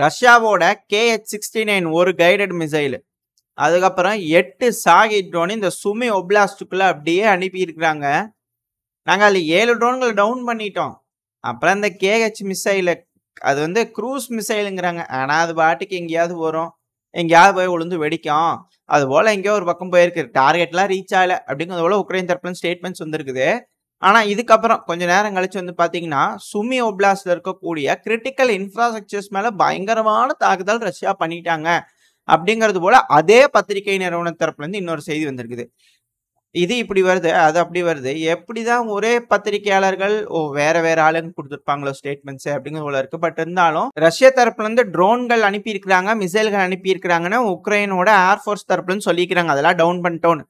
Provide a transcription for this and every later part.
ரஷ்யாவோட KH-69 ஒரு guided missile, அதுக்கப்புறம் 8 சாகி ட்ரோன் இந்த சுமி ஒப்லாஸ்டுக்குள்ள அப்படியே அனுப்பியிருக்கிறாங்க. நாங்கள் அதில் 7 ட்ரோன்களை டவுன் பண்ணிட்டோம். அப்புறம் இந்த KH மிசைலு அது வந்து க்ரூஸ் மிசைலுங்கிறாங்க. ஆனால் அது பாட்டுக்கு எங்கேயாவது வரும், எங்கேயாவது போய் விழுந்து வெடிக்கும். அது போல் எங்கேயோ ஒரு பக்கம் போயிருக்கு, டார்கெட்லாம் ரீச் ஆகலை அப்படிங்கிறது போல உக்ரைன் தரப்புல ஸ்டேட்மெண்ட்ஸ் வந்துருக்குது. ஆனால் இதுக்கப்புறம் கொஞ்சம் நேரம் கழிச்சு வந்து பார்த்தீங்கன்னா சுமி ஒப்லாஸ்டில் இருக்கக்கூடிய கிரிட்டிக்கல் இன்ஃப்ராஸ்ட்ரக்சர்ஸ் மேலே பயங்கரமான தாக்குதல் ரஷ்யா பண்ணிட்டாங்க அப்படிங்கிறது போல அதே பத்திரிகை நிறுவன தரப்புலேருந்து இன்னொரு செய்தி வந்திருக்குது. இது இப்படி வருது, அது அப்படி வருது. எப்படிதான் ஒரே பத்திரிகையாளர்கள் வேற வேற ஆளுங்க கொடுத்துருப்பாங்களோ ஸ்டேட்மெண்ட்ஸ் அப்படிங்கிறது போல இருக்கு. பட் இருந்தாலும் ரஷ்யா தரப்புல இருந்து ட்ரோன்கள் அனுப்பியிருக்கிறாங்க, மிசைல்கள் அனுப்பியிருக்கிறாங்கன்னு உக்ரைனோட ஏர்ஃபோர்ஸ் தரப்புல இருந்து சொல்லிக்கிறாங்க, அதெல்லாம் டவுன் பண்ணிட்டோன்னு.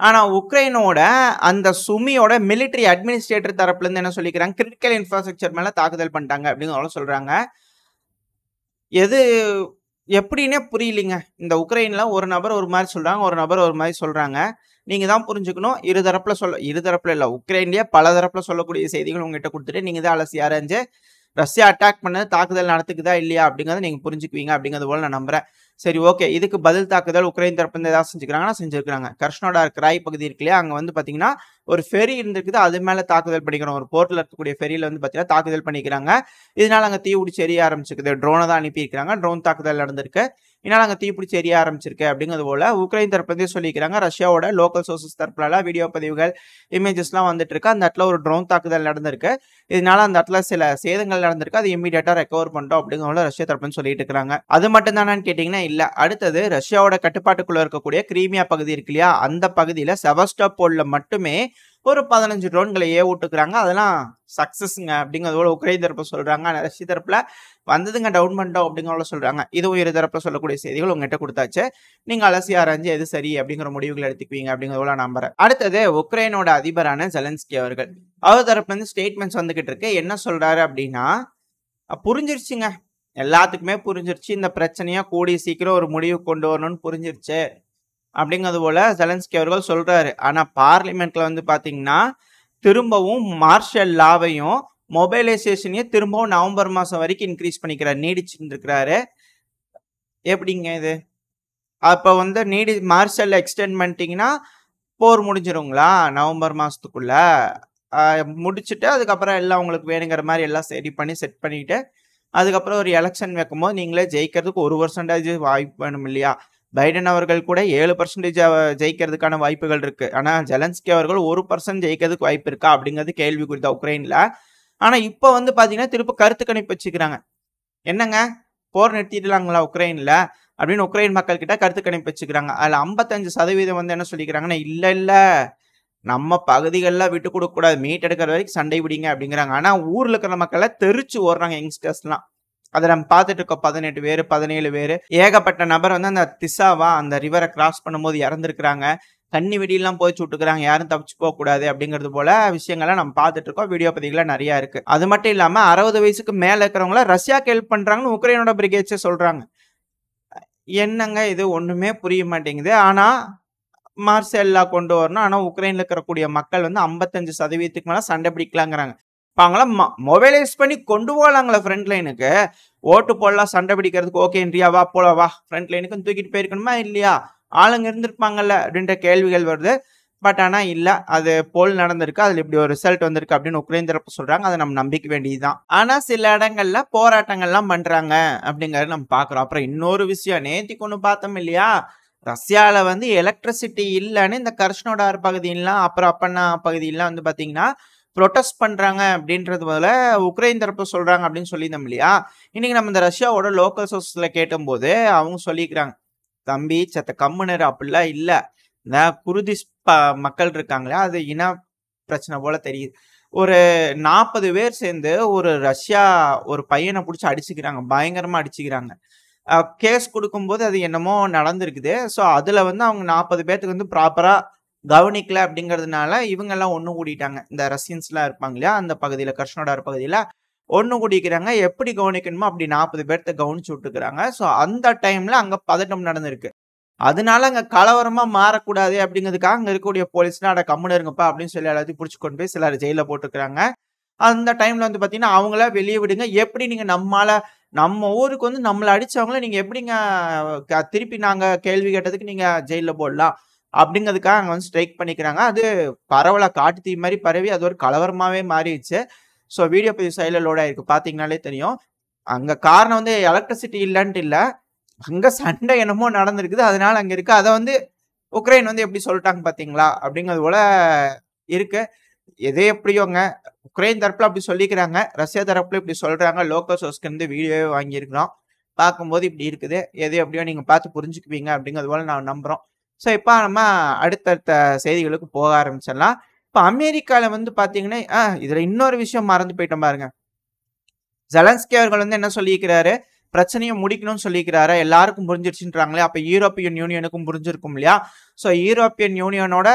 ஆனா உக்ரைனோட அந்த சுமியோட மிலிட்டரி அட்மினிஸ்ட்ரேட்டர் தரப்புல இருந்து என்ன சொல்லிக்கிறாங்க, கிரிட்டிக்கல் இன்ஃப்ராஸ்ட்ரக்சர் மேல தாக்குதல் பண்ணிட்டாங்க அப்படிங்கிறத சொல்றாங்க. எது எப்படின்னே புரியலிங்க. இந்த உக்ரைன்ல ஒரு நபர் ஒரு மாதிரி சொல்றாங்க, ஒரு நபர் ஒரு மாதிரி சொல்றாங்க. நீங்க தான் புரிஞ்சுக்கணும். இருதரப்புல இல்ல, உக்ரைன்லயே பல தரப்புல சொல்லக்கூடிய செய்திகள் உங்ககிட்ட கொடுத்துட்டு நீங்க தான் அலசி ஆராய்ஞ்சு ரஷ்யா அட்டாக் பண்ண தாக்குதல் நடத்துக்குதா இல்லையா அப்படிங்கறத நீங்க புரிஞ்சுக்குவீங்க அப்படிங்கிறது போல நான் நம்புறேன். சரி, ஓகே. இதுக்கு பதில் தாக்குதல் உக்ரைன் தரப்புல இருந்து ஏதாவது செஞ்சுக்கிறாங்கன்னா செஞ்சிருக்காங்க. கிரஸ்னோடார் கிராய் பகுதி இருக்கு இல்லையா, அங்க வந்து பாத்தீங்கன்னா ஒரு ஃபெரி இருந்திருக்குது, அது மேல தாக்குதல் பண்ணிக்கிறோம். ஒரு போர்ட்ல இருக்கக்கூடிய ஃபெரியில வந்து பாத்தீங்கன்னா தாக்குதல் பண்ணிக்கிறாங்க. இதனால அங்க தீ பிடிச்சி எரிய ஆரம்பிச்சிருக்குது. ட்ரோனை தான் அனுப்பியிருக்காங்க, ட்ரோன் தாக்குதல் நடந்திருக்கு. இதனால அங்க தீ பிடிச்சி எரிய ஆரம்பிச்சிருக்கு அப்படிங்கிறது போல உக்ரைன் தரப்புலேயே சொல்லிக்கிறாங்க. ரஷ்யாவோட லோக்கல் சோர்சஸ் தரப்புல வீடியோ பதிவுகள், இமேஜஸ்லாம் வந்துட்டு இருக்கு. அந்த இடத்துல ஒரு ட்ரோன் தாக்குதல் நடந்திருக்கு. இதனால அந்த இடத்துல சில சேதங்கள் நடந்திருக்கு, அது இமீடியட்டா ரெக்கவர் பண்ணிட்டோம் அப்படிங்கிற ரஷ்யா தரப்புன்னு சொல்லிட்டு இருக்காங்க. அது மட்டும் தானு கேட்டீங்கன்னா இல்ல. அடுத்தது ரஷ்யாவோட கட்டுப்பாட்டுக்குள்ள இருக்கக்கூடிய கிரீமியா பகுதி இருக்கு இல்லையா, அந்த பகுதியில செவஸ்டோபோல்ல மட்டுமே ஒரு 15 ட்ரோன்களை விட்டுக்கிறாங்க. அதெல்லாம் சக்சஸ்ங்க அப்படிங்கிறதோட உக்ரைன் தரப்பு சொல்றாங்க. ரஷ்ய தரப்புல வந்ததுங்க டவுன் பண்ணிட்டோம் அப்படிங்கிறத சொல்றாங்க. இதுவும் இரு தரப்புல சொல்லக்கூடிய செய்திகள் உங்ககிட்ட கொடுத்தாச்சு. நீங்க அலசி ஆராய்ஞ்சு எது சரி அப்படிங்கிற முடிவுகள் எடுத்துக்குவீங்க அப்படிங்கிறதோட நம்புறேன். அடுத்தது உக்ரைனோட அதிபரான ஜெலன்ஸ்கி அவர்கள், அவர் தரப்புல இருந்து ஸ்டேட்மெண்ட்ஸ் வந்துகிட்டு இருக்கு. என்ன சொல்றாரு அப்படின்னா, புரிஞ்சிருச்சுங்க, எல்லாத்துக்குமே புரிஞ்சிருச்சு, இந்த பிரச்சனையா கூடிய சீக்கிரம் ஒரு முடிவு கொண்டு வரணும்னு புரிஞ்சிருச்சு அப்படிங்கிறது போல ஜெலன்ஸ்கி அவர்கள் சொல்றாரு. ஆனா பார்லிமெண்ட்ல வந்து பாத்தீங்கன்னா திரும்பவும் மார்ஷல் லாவையும் மொபைலைசேஷனையும் திரும்பவும் நவம்பர் மாசம் வரைக்கும் இன்க்ரீஸ் பண்ணிக்கிறார், நீடிச்சுட்டு இருக்கிறாரு. எப்படிங்க இது? அப்ப வந்து மார்ஷல் எக்ஸ்டெண்ட் பண்ணிட்டீங்கன்னா போர் முடிஞ்சிருங்களா நவம்பர் மாசத்துக்குள்ள? முடிச்சுட்டு அதுக்கப்புறம் எல்லாம் உங்களுக்கு வேணுங்கிற மாதிரி எல்லாம் ரெடி பண்ணி செட் பண்ணிட்டு அதுக்கப்புறம் ஒரு எலெக்ஷன் வைக்கும்போது நீங்களே ஜெயிக்கிறதுக்கு 1% வாய்ப்பு வேணும் இல்லையா? பைடன் அவர்கள் கூட 7% ஜெயிக்கிறதுக்கான வாய்ப்புகள் இருக்கு. ஆனா ஜெலன்ஸ்கி அவர்கள் 1% ஜெயிக்கிறதுக்கு வாய்ப்பு இருக்கா அப்படிங்கிறது கேள்வி குறித்த உக்ரைன்ல. ஆனா இப்ப வந்து பாத்தீங்கன்னா திரும்ப கருத்து கணிப்பு வச்சுக்கிறாங்க. என்னங்க, போர் நிறுத்திடலாங்களா உக்ரைன்ல அப்படின்னு உக்ரைன் மக்கள் கிட்ட கருத்து கணிப்பு வச்சுக்கிறாங்க. அதுல 55% வந்து என்ன சொல்லிக்கிறாங்கன்னா, இல்ல நம்ம பகுதிகளெல்லாம் விட்டு கொடுக்க கூடாது, மீட் எடுக்கிற வரைக்கும் சண்டை பிடிங்க அப்படிங்கிறாங்க. ஆனா ஊர்ல இருக்கிற மக்களை தெரிச்சு ஓடுறாங்க யங்ஸ்டர்ஸ்லாம். அதை நம்ம பார்த்துட்டு இருக்கோம். 18 பேர் 17 பேர் ஏகப்பட்ட நபர் வந்து அந்த திசாவா அந்த ரிவரை கிராஸ் பண்ணும்போது இறந்துருக்குறாங்க. தண்ணி வெடியெல்லாம் போய் சுட்டுக்கிறாங்க, யாரும் தப்பிச்சு போக கூடாது அப்படிங்கிறது போல விஷயங்களை நம்ம பார்த்துட்டு இருக்கோம். வீடியோ பதிவுகளை நிறைய இருக்கு. அது மட்டும் இல்லாம 60 வயசுக்கு மேல இருக்கிறவங்கள ரஷ்யாக்கு ஹெல்ப் பண்றாங்கன்னு உக்ரைனோட பிரிகேட்ஸே சொல்றாங்க. என்னங்க இது, ஒண்ணுமே புரிய மாட்டேங்குது. ஆனா மார்ஷல்லா கொண்டு வரணும். ஆனா உக்ரைன்ல இருக்கக்கூடிய மக்கள் வந்து 55% மேல சண்டை பிடிக்கலாங்கிறாங்க. இப்ப அவங்களாம் மொபைலைஸ் பண்ணி கொண்டு போகலாங்களா ஃப்ரண்ட் லைனுக்கு? ஓட்டு போடலாம், சண்டை பிடிக்கிறதுக்கு ஓகேன்றியா, வா போல வா ஃப்ரண்ட் லைனுக்கு தூக்கிட்டு போயிருக்கணுமா இல்லையா? ஆளுங்க இருந்திருப்பாங்கல்ல அப்படின்ற கேள்விகள் வருது. பட் ஆனா இல்ல, அது போல் நடந்திருக்கு, அதுல இப்படி ஒரு ரிசல்ட் வந்திருக்கு அப்படின்னு உக்ரைன் தரப்பு சொல்றாங்க. அதை நம்ம நம்பிக்க வேண்டியதுதான். ஆனா சில இடங்கள்ல போராட்டங்கள்லாம் பண்றாங்க அப்படிங்கறத நம்ம பாக்குறோம். அப்புறம் இன்னொரு விஷயம், நேத்திக்கு ஒண்ணு பார்த்தோம் இல்லையா, ரஷ்யால வந்து எலக்ட்ரிசிட்டி இல்லைன்னு இந்த கர்ஷ்னோடார் பகுதியெல்லாம் அப்புறம் அப்பன்னா பகுதியெல்லாம் வந்து பாத்தீங்கன்னா ப்ரொடெஸ்ட் பண்றாங்க அப்படின்றது போல உக்ரைன் தரப்பு சொல்றாங்க அப்படின்னு சொல்லியிருந்தோம் இல்லையா. இன்னைக்கு நம்ம இந்த ரஷ்யாவோட லோக்கல் சோர்ஸ்ல கேட்டும் போது அவங்க சொல்லிக்கிறாங்க, தம்பி சத்த கம்முனர், அப்படிலாம் இல்ல, இந்த குர்திஷ் மக்கள் இருக்காங்களா, அது இன பிரச்சனை போல தெரியுது. ஒரு 40 பேர் சேர்ந்து ஒரு பையனை பிடிச்சி அடிச்சுக்கிறாங்க, பயங்கரமா அடிச்சுக்கிறாங்க. கேஸ் கொடுக்கும்போது அது என்னமோ நடந்திருக்குது. ஸோ அதுல வந்து அவங்க 40 பேர்த்துக்கு வந்து ப்ராப்பரா கவனிக்கல அப்படிங்கிறதுனால இவங்க எல்லாம் ஒண்ணு கூடிட்டாங்க. இந்த ரஷ்யன்ஸ் எல்லாம் இருப்பாங்க இல்லையா, அந்த பகுதியில கிரஸ்னோடார் பகுதியில ஒண்ணு கூடிக்கிறாங்க. எப்படி கவனிக்கணுமோ அப்படி 40 பேர்த்த கவனிச்சு விட்டுக்கிறாங்க. ஸோ அந்த டைம்ல அங்க பதட்டம் நடந்திருக்கு. அதனால அங்க கலவரமா மாறக்கூடாது அப்படிங்கிறதுக்காக அங்க இருக்கக்கூடிய போலீஸ்லாம் அட கம்முன்னு இருங்கப்பா அப்படின்னு சொல்லி எல்லாத்தையும் பிடிச்சி கொண்டு போய் சிலர் ஜெயில போட்டுக்கிறாங்க. அந்த டைம்ல வந்து பாத்தீங்கன்னா அவங்கள வெளியே விடுங்க, எப்படி நீங்க நம்மால நம்ம ஊருக்கு வந்து நம்மள அடிச்சவங்கள நீங்க எப்படிங்க திருப்பி நாங்க கேள்வி கேட்டதுக்கு நீங்க ஜெயில்ல போடலாம் அப்படிங்கிறதுக்காக அங்க வந்து ஸ்ட்ரைக் பண்ணிக்கிறாங்க. அது பரவலா காட்டு தீ மாரி பரவி அது ஒரு கலவரமாவே மாறிடுச்சு. ஸோ வீடியோ பதிவு சைடுல லோட் ஆயிருக்கு. பார்த்தீங்கனாலே தெரியும். அங்க காரணம் வந்து எலக்ட்ரிசிட்டி இல்லன்ட்டு இல்ல. அங்க சண்டை என்னமோ நடந்திருக்குது. அதனால அங்க இருக்கு. அத வந்து உக்ரைன் வந்து எப்படி சொல்லிட்டாங்க பார்த்தீங்களா? அப்படிங்கிறது போல இருக்கு. எது எப்படியோங்க. உக்ரைன் தரப்புல அப்படி சொல்லிக்கிறாங்க. ரஷ்யா தரப்புல இப்படி சொல்றாங்க. லோக்கல் சோர்ஸ்ல இருந்து வீடியோவே வாங்கியிருக்கிறோம். பார்க்கும்போது இப்படி இருக்குது. எது எப்படியோ நீங்க பார்த்து புரிஞ்சுக்குவீங்க அப்படிங்கிறது போல நான் நம்புறோம். ஸோ இப்ப நம்ம அடுத்தடுத்த செய்திகளுக்கு போக ஆரம்பிச்சிடலாம். இப்ப அமெரிக்கால வந்து பார்த்தீங்கன்னா, இதுல இன்னொரு விஷயம் மறந்து போயிட்டோம் பாருங்க. ஜெலன்ஸ்கி அவர்கள் வந்து என்ன சொல்லியிருக்கிறாரு? பிரச்சனைய முடிக்கணும்னு சொல்லியிருக்கிறாரு. எல்லாருக்கும் புரிஞ்சிருச்சுன்றாங்களே. அப்ப யூரோப்பியன் யூனியனுக்கும் புரிஞ்சிருக்கும் இல்லையா? ஸோ யூரோப்பியன் யூனியனோட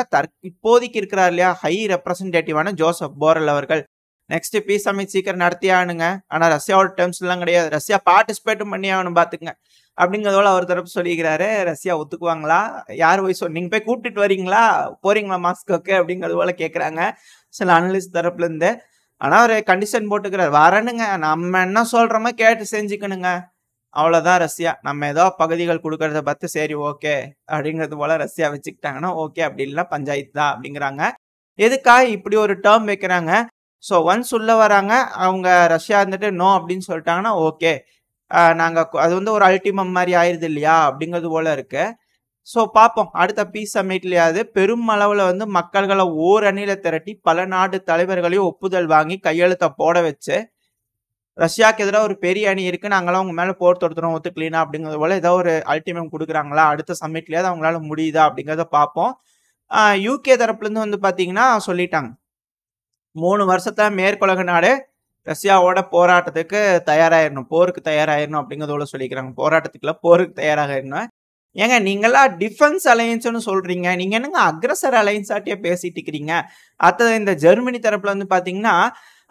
இப்போதைக்கு இருக்கிறார் இல்லையா? ஹை ரெப்ரசன்டேட்டிவான ஜோசப் போரல் அவர்கள். நெக்ஸ்ட் பீஸ் சமிட் சீக்கிரம் நடத்தி ஆகணுங்க. ஆனா ரஷ்யாவோட டெர்ம்ஸ் எல்லாம் கிடையாது. ரஷ்யா பார்ட்டிசிபேட்டும் பண்ணி ஆகணும் பாத்துங்க. அப்படிங்கிறதோட அவர் தரப்பு சொல்லிக்கிறாரு. ரஷ்யா ஒத்துக்குவாங்களா? யார் போய் நீங்க போய் கூப்பிட்டுட்டு வரீங்களா? போறீங்களா மாஸ்கோக்கு? அப்படிங்கிறது போல கேட்கறாங்க சில அனலிஸ்ட் தரப்புல இருந்து. ஆனா ஒரு கண்டிஷன் போட்டுக்கிறார். வரணுங்க. நம்ம என்ன சொல்றோமோ கேட்டு செஞ்சுக்கணுங்க. அவ்வளவுதான் ரஷ்யா. நம்ம ஏதோ பகுதிகள் கொடுக்கறத பார்த்து சரி ஓகே அப்படிங்கிறது போல ரஷ்யா வச்சுக்கிட்டாங்கன்னா ஓகே, அப்படி இல்லைன்னா பஞ்சாயத்து தான் அப்படிங்கிறாங்க. எதுக்காக இப்படி ஒரு டேர்ம் வைக்கிறாங்க? ஸோ ஒன்ஸ் உள்ள வராங்க, அவங்க ரஷ்யா இருந்துட்டு நோ அப்படின்னு சொல்லிட்டாங்கன்னா ஓகே, நாங்க அது வந்து ஒரு அல்டிமம் மாதிரி ஆயிருது இல்லையா அப்படிங்கிறது போல இருக்கு. ஸோ பார்ப்போம். அடுத்த பீஸ் சமிட்லயாவது பெரும் அளவுல வந்து மக்கள்களை ஓரணியில திரட்டி பல நாட்டு தலைவர்களையும் ஒப்புதல் வாங்கி கையெழுத்த போட வச்சு ரஷ்யாவுக்கு எதிராக ஒரு பெரிய அணி இருக்கு, நாங்களாம் உங்க மேல போர் தொடுத்துறோம் ஒத்துக்கலாம் அப்படிங்கிறது போல ஏதோ ஒரு அல்டிமேட் கொடுக்குறாங்களா? அடுத்த சமிட்லயாவது அவங்களால முடியுதா அப்படிங்கிறத பார்ப்போம். யூகே தரப்புல இருந்து வந்து பாத்தீங்கன்னா சொல்லிட்டாங்க, 3 வருஷத்துல மேற்குலக நாடு ரஷ்யாவோட போராட்டத்துக்கு தயாராயிரணும், போருக்கு தயாராயிரணும் அப்படிங்கிறதோட சொல்லிக்கிறாங்க. போராட்டத்துக்குள்ள போருக்கு தயாராகணும். ஏங்க நீங்களாம் டிஃபென்ஸ் அலையன்ஸ்னு சொல்றீங்க, நீங்க என்னங்க அக்ரஸர் அலையன்ஸ் ஆட்டியே பேசிட்டு இருக்கிறீங்க? அடுத்தது இந்த ஜெர்மனி தரப்புல வந்து பாத்தீங்கன்னா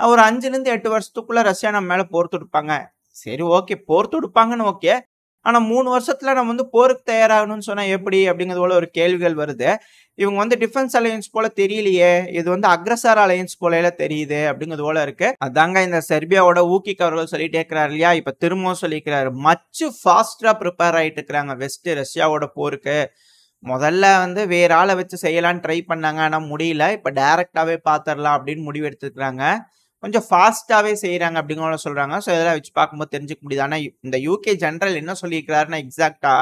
ஒரு 5 இருந்து 8 வருஷத்துக்குள்ள ரஷ்யா நம்ம மேல போர் தொடுப்பாங்க. சரி ஓகே, போர் தொடுப்பாங்கன்னு ஓகே. ஆனா 3 வருஷத்துல நம்ம வந்து போருக்கு தயாராகணும்னு சொன்னா எப்படி அப்படிங்கிறது போல ஒரு கேள்விகள் வருது. இவங்க வந்து டிஃபென்ஸ் அலையன்ஸ் போல தெரியலையே, இது வந்து அக்ரஸர் அலையன்ஸ் போல தெரியுது அப்படிங்கிறது போல இருக்கு. அதாங்க இந்த செர்பியாவோட ஊக்கிக் அவர்கள் சொல்லிட்டே இருக்கிறாரு இல்லையா? இப்ப திரும்பவும் சொல்லிக்கிறாரு, மச் ஃபாஸ்டா ப்ரிப்பேர் ஆயிட்டு இருக்கிறாங்க வெஸ்ட் ரஷ்யாவோட போருக்கு. முதல்ல வந்து வேற ஆளை வச்சு செய்யலான்னு ட்ரை பண்ணாங்க, ஆனா முடியல. இப்ப டைரக்டாவே பாத்திரலாம் அப்படின்னு முடிவு எடுத்துக்கிறாங்க. கொஞ்சம் ஃபாஸ்ட்டாவே செய்யறாங்க அப்படிங்கிற சொல்றாங்க. ஸோ இதெல்லாம் வச்சு பார்க்கும்போது தெரிஞ்சுக்க முடியுது. ஆனா இந்த யூகே ஜெனரல் என்ன சொல்லியிருக்கிறாருன்னா எக்ஸாக்டா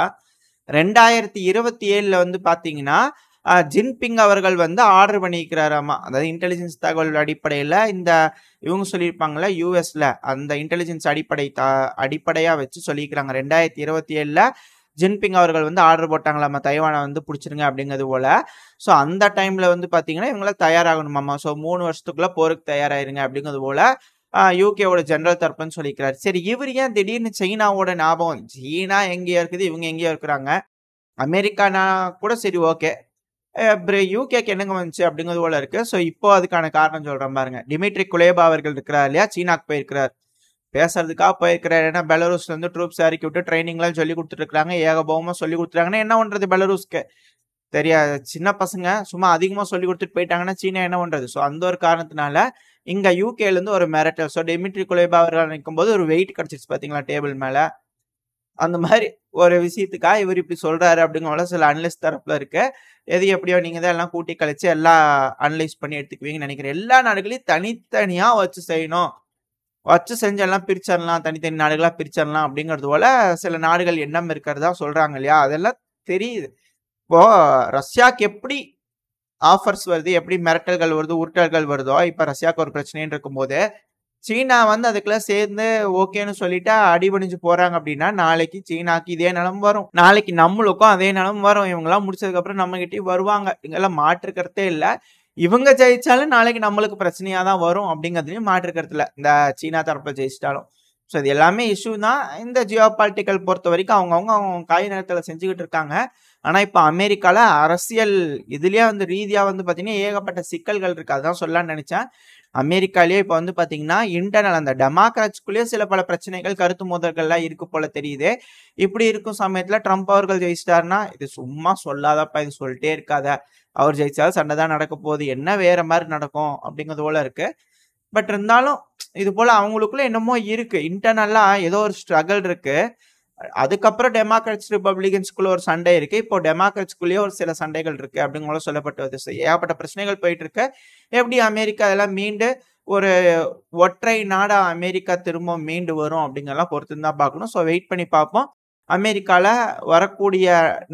2027 வந்து பாத்தீங்கன்னா ஜின்பிங் அவர்கள் வந்து ஆர்டர் பண்ணிக்கிறாராமா. அதாவது இன்டெலிஜென்ஸ் தகவல் அடிப்படையில இந்த இவங்க சொல்லியிருப்பாங்களா யூஎஸ்ல அந்த இன்டெலிஜென்ஸ் அடிப்படையா வச்சு சொல்லிக்கிறாங்க. 2027 ஜின்பிங் அவர்கள் வந்து ஆர்டர் போட்டாங்களாமா, தைவானை வந்து பிடிச்சிருங்க அப்படிங்கிறது போல. ஸோ அந்த டைம்ல வந்து பாத்தீங்கன்னா இவங்களாம் தயாராகணுமாமா. ஸோ 3 வருஷத்துக்குள்ள போருக்கு தயாராயிருங்க அப்படிங்கிறது போல யூகேவோட ஜெனரல் தரப்புன்னு சொல்லிக்கிறாரு. சரி, இவர் ஏன் திடீர்னு சீனாவோட ஞாபகம்? சீனா எங்கேயோ இருக்குது, இவங்க எங்கேயோ இருக்கிறாங்க. அமெரிக்கானா கூட சரி ஓகே, யூகேக்கு என்னங்க வந்துச்சு அப்படிங்கிறது போல இருக்கு. ஸோ இப்போ அதுக்கான காரணம் சொல்றேன் பாருங்க. டிமிட்ரி குலேபா அவர்கள் இருக்கிறார் இல்லையா, சீனாக்கு போயிருக்கிறார், பேசுறதுக்காக போயிருக்கிறார். ஏன்னா பெலரூஸ்ல இருந்து ட்ரூப்ஸ் இறக்கி விட்டு ட்ரைனிங் எல்லாம் சொல்லி கொடுத்துட்டு இருக்காங்க, ஏகபோகமா சொல்லி கொடுத்துருக்காங்கன்னா என்ன பண்றது பெலரூஸ்க்கு தெரியாது. சின்ன பசங்க சும்மா அதிகமா சொல்லி கொடுத்துட்டு போயிட்டாங்கன்னா சீனா என்ன பண்றது? ஸோ அந்த ஒரு காரணத்தினால இங்க யூகேல இருந்து ஒரு மிரட்டல். ஸோ டிமிட்ரி குலேபா அவர்கள் நிற்கும் போது ஒரு வெயிட் கிடைச்சிருச்சு பாத்தீங்களா டேபிள் மேல. அந்த மாதிரி ஒரு விஷயத்துக்காக இவர் இப்படி சொல்றாரு அப்படிங்கிற சில அனலிஸ்ட் தரப்புல இருக்கு. எது எப்படியோ நீங்க தான் எல்லாம் கூட்டி கழிச்சு எல்லாம் அனலைஸ் பண்ணி எடுத்துக்குவீங்கன்னு நினைக்கிறேன். எல்லா நாடுகளையும் தனித்தனியா வச்சு செய்யணும், வச்சு செஞ்சு எல்லாம் பிரிச்சிடலாம், தனித்தனி நாடுகளா பிரிச்சிடலாம் அப்படிங்கிறது போல சில நாடுகள் எண்ணம் இருக்கிறதா சொல்றாங்க இல்லையா? அதெல்லாம் தெரியுது. இப்போ ரஷ்யாக்கு எப்படி ஆஃபர்ஸ் வருது, எப்படி மிரட்டல்கள் வருது, உருட்டல்கள் வருதோ, இப்ப ரஷ்யாவுக்கு ஒரு பிரச்சனைன்னு இருக்கும்போது சீனா வந்து அதுக்கெல்லாம் சேர்ந்து ஓகேன்னு சொல்லிட்டு அடிபணிஞ்சு போறாங்க அப்படின்னா நாளைக்கு சீனாக்கு இதே நிலம் வரும், நாளைக்கு நம்மளுக்கும் அதே நிலம் வரும். இவங்கெல்லாம் முடிச்சதுக்கு அப்புறம் நம்ம கிட்டயும் வருவாங்க, இங்கெல்லாம் மாற்றுக்கிறதே இல்லை. இவங்க ஜெயிச்சாலும் நாளைக்கு நம்மளுக்கு பிரச்சனையா தான் வரும் அப்படிங்கிறதுலையும் மாற்றுக்கிறது இல்லை, இந்த சீனா தரப்புல ஜெயிச்சிட்டாலும். ஸோ இது எல்லாமே இஷ்யூ தான். இந்த ஜியோ பாலிட்டிக்கல் பொறுத்த வரைக்கும் அவங்க காய் நேரத்துல செஞ்சுக்கிட்டு இருக்காங்க. ஆனா இப்ப அமெரிக்கால அரசியல் இதுலயே வந்து ரீதியா வந்து பாத்தீங்கன்னா ஏகப்பட்ட சிக்கல்கள் இருக்கு. அதான் சொல்லலாம்னு நினைச்சேன். அமெரிக்காலேயே இப்ப வந்து பாத்தீங்கன்னா இன்டர்னல் அந்த டெமோக்ராட்ஸ்குள்ளேயே சில பல பிரச்சனைகள், கருத்து மோதல்கள்லாம் இருக்கு போல தெரியுது. இப்படி இருக்கும் சமயத்துல ட்ரம்ப் அவர்கள் ஜெயிச்சிட்டாருன்னா இது சும்மா சொல்லாதப்பா, இது சொல்லிட்டே இருக்காத, அவர் ஜெயிச்சாலும் சண்டை தான் நடக்க போகுது, என்ன வேற மாதிரி நடக்கும் அப்படிங்கிறது போல இருக்கு. பட் இருந்தாலும் இது போல அவங்களுக்குள்ள என்னமோ இருக்கு. இன்டர்னலா ஏதோ ஒரு ஸ்ட்ரகிள் இருக்கு. அதுக்கப்புறம் டெமோக்ராட்ஸ், ரிப்பப்ளிகன்ஸ்குள்ள ஒரு சண்டை இருக்கு. இப்போ டெமோக்ராட்ஸ்குள்ளேயே ஒரு சில சண்டைகள் இருக்கு அப்படிங்கிற சொல்லப்பட்டு வருது. ஏகப்பட்ட பிரச்சனைகள் போயிட்டு இருக்கு. எப்படி அமெரிக்கா அதெல்லாம் மீண்டு ஒரு ஒற்றை நாடா அமெரிக்கா திரும்ப மீண்டு வரும் அப்படிங்கறதெல்லாம் பொறுத்து தான் பார்க்கணும். ஸோ வெயிட் பண்ணி பார்ப்போம். அமெரிக்கால வரக்கூடிய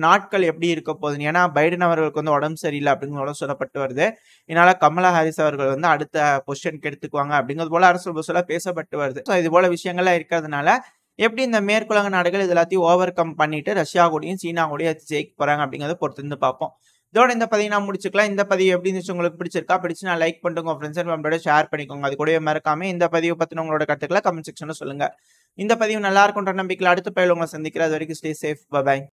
நாட்கள் எப்படி இருக்க போகுதுன்னு. ஏன்னா பைடன் அவர்களுக்கு வந்து உடம்பு சரியில்லை அப்படிங்கிறத சொல்லப்பட்டு வருது. இதனால கமலா ஹாரிஸ் அவர்கள் வந்து அடுத்த பொசிஷனுக்கு எடுத்துக்குவாங்க அப்படிங்கிறது போல அரசு புதுசுல பேசப்பட்டு வருது. ஸோ இது போல விஷயங்கள்லாம் இருக்கிறதுனால எப்படி இந்த மேற்குலக நாடுகள் இது எல்லாத்தையும் ஓவர் கம் பண்ணிட்டு ரஷ்யா கூடயும் சீனா கூடயும் ஜெயிக்க போறாங்க அப்படிங்கறத பொறுத்து இருந்து பார்ப்போம். இதோட இந்த பதிவு நான் முடிச்சுக்கலாம். இந்த பதிவு எப்படி இருந்துச்சு, உங்களுக்கு பிடிச்சிருக்கா? பிடிச்சு நான் லைக் பண்ணுங்க, உங்க ஃப்ரெண்ட்ஸ் அண்ட் ஃபேமிலியோட ஷேர் பண்ணிக்கோங்க. அது கூடவே மறக்காம இந்த பதிவு பத்தின உங்களோட கருத்துக்களை கமெண்ட் செக்ஷன்ல சொல்லுங்க. இந்த பதிவு நல்லா இருக்கும்ன்ற நம்பிக்கையில் அடுத்த பதிவில் உங்களை சந்திக்கிறேன். அது வரைக்கும் ஸ்டே சேஃப். பை.